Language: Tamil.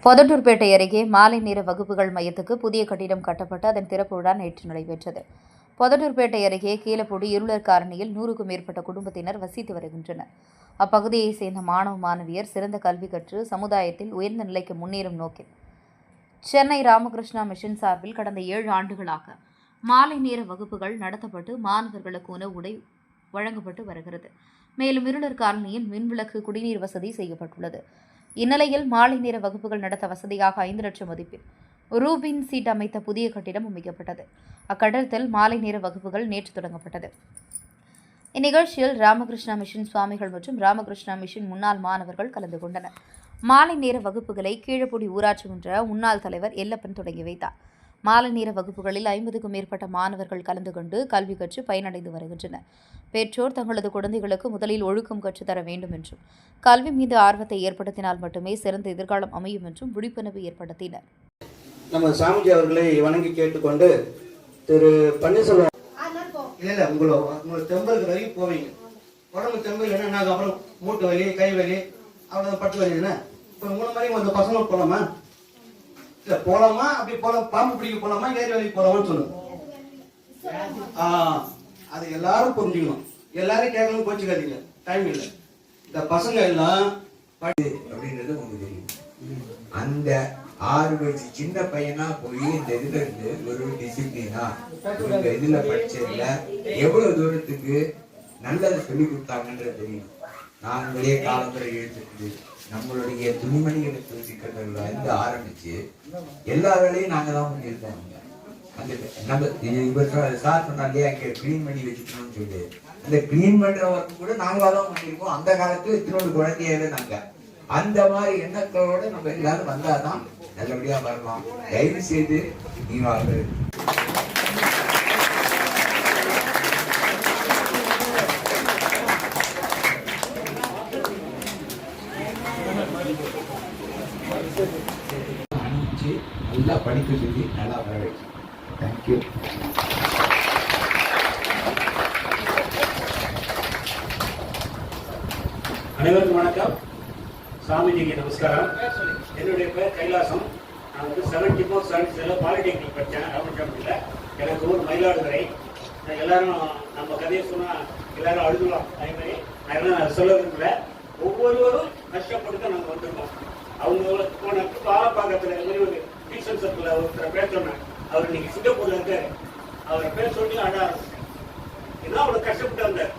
பொதட்டூர்பேட்டை அருகே மாலை நேர வகுப்புகள் மையத்துக்கு புதிய கட்டிடம் கட்டப்பட்டு அதன் திறப்பு விழா நேற்று நடைபெற்றது. பொதட்டூர்பேட்டை அருகே கீழப்பொடி இருளர் காலனியில் 100க்கும் மேற்பட்ட குடும்பத்தினர் வசித்து வருகின்றனர். அப்பகுதியைச் சேர்ந்த மாணவ மாணவியர் சிறந்த கல்வி கற்று சமுதாயத்தில் உயர்ந்த நிலைக்கு முன்னேறும் நோக்கில் சென்னை ராமகிருஷ்ணா மிஷன் சார்பில் கடந்த 7 ஆண்டுகளாக மாலை நேர வகுப்புகள் நடத்தப்பட்டு மாணவர்களுக்கு உணவு உடை வழங்கப்பட்டு வருகிறது. மேலும் இருளர் காலனியில் மின்விளக்கு, குடிநீர் வசதி செய்யப்பட்டுள்ளது. இந்நிலையில் மாலை நேர வகுப்புகள் நடத்த வசதியாக 5 லட்சம் மதிப்பில் ரூபின் சீட் அமைத்த புதிய கட்டிடம் அமைக்கப்பட்டது. அக்கட்டடத்தில் மாலை நேர வகுப்புகள் நேற்று தொடங்கப்பட்டது. இந்நிகழ்ச்சியில் ராமகிருஷ்ணா மிஷன் சுவாமிகள் மற்றும் ராமகிருஷ்ணா மிஷன் முன்னாள் மாணவர்கள் கலந்து கொண்டனர். மாலை நேர வகுப்புகளை கீழப்பொடி ஊராட்சி மன்ற முன்னாள் தலைவர் எல்லப்பன் தொடங்கி வைத்தார். மாலை நேர வகுப்புகளில் 50க்கும் மேற்பட்ட மாணவர்கள் கலந்து கொண்டு கல்வி கற்று பயனடைந்து வருகின்றனர். பெற்றோர் தங்களது குழந்தைகளுக்கு முதலில் ஒழுக்கம் கற்றுத்தர வேண்டும் என்றும், கல்வி மீது ஆர்வத்தை ஏற்படுத்தினால் மட்டுமே சிறந்த எதிர்காலம் அமையும் என்றும் விழிப்புணர்வு ஏற்படுத்தினர். நம்ம சாமிஜி அவர்களை வணங்கி கேட்டுக்கொண்டு திரு பன்னீர்செல்வம் இல்ல உங்களுக்கு தெம்பல் வரைக்கும் போவீங்க. உடம்பு தெம்பல் என்ன அப்புறம் மூட்டு வலி, கை வலி, அவ்வளவு பட்டு வலி என்ன இப்போ 3 மாதிரி அந்த பசங்க போலாமா? இல்ல போலாமா? அப்படி போலாம், பாம்பு பிடிக்க போலாமா, ஏரி வலிக்கு போலாமான்னு சொல்லுங்க. அது எல்லாரும் புரிஞ்சுக்கணும். எல்லாரும் கேட்கணும், கோச்சுக்காதீங்க, டைம் இல்லை. இந்த பசங்க எல்லாம் அப்படின்றது உங்களுக்கு தெரியும். அந்த 6 வயசு சின்ன பையனா போய் இந்த இதுல இருந்து ஒரு டிசிப்ளினா இந்த இதுல படிச்சதுல எவ்வளவு தூரத்துக்கு நல்லதை சொல்லி கொடுத்தாங்கன்றது தெரியும். நாங்களே காலம்பரை எழுத்துட்டு நம்மளுடைய துணிமணிகளை தூசிக்கிறதுல இருந்து ஆரம்பிச்சு எல்லா வேலையும் நாங்க தான் பண்ணியிருக்கோம். அந்த நம்ம இவர் சார் சொன்னாலே அங்கே கிளீன் பண்ணி வச்சுக்கணும்னு சொல்லி அந்த கிளீன் பண்ற ஒர்க் கூட நாங்களா தான் பண்ணியிருக்கோம். அந்த காலத்துல இத்தனோட குழந்தையால நாங்க அந்த மாதிரி எண்ணத்தோட நம்ம எல்லாரும் வந்தாதான் நல்லபடியா வரலாம். தயவு செய்து நீங்க அனுப்பிச்சு நல்லா படிக்க சொல்லி நல்லா வர வச்சு. தேங்க்யூ. அனைவருக்கும் வணக்கம். சாமிஜிக்கு நமஸ்காரம். என்னுடைய பேர் கைலாசம். நான் வந்து 74, 77 பாலிடெக்னிக் படித்தேன். ராமகிருஷ்ணா. எனக்கு ஊர் மயிலாடுதுறை. எல்லாரும் நம்ம கதையை சொன்னால் எல்லாரும் அழுதுலாம். அதே மாதிரி நான் சொல்ல விரும்பல. ஒவ்வொருவரும் கஷ்டப்பட்டு தான் நாங்கள் வந்திருக்கோம். அவங்க போன பாலப்பாக்கத்தில் இது மாதிரி ஒரு டியூஷன் சர்க்கிளில் ஒருத்தர் பேர் சொன்னேன். அவர் இன்னைக்கு சிங்கப்பூர்ல இருக்காரு. அவரை பேர் சொல்லி அழ ஆரம்பிச்சேன். ஏன்னா அவ்வளோ கஷ்டப்பட்டு வந்தார்.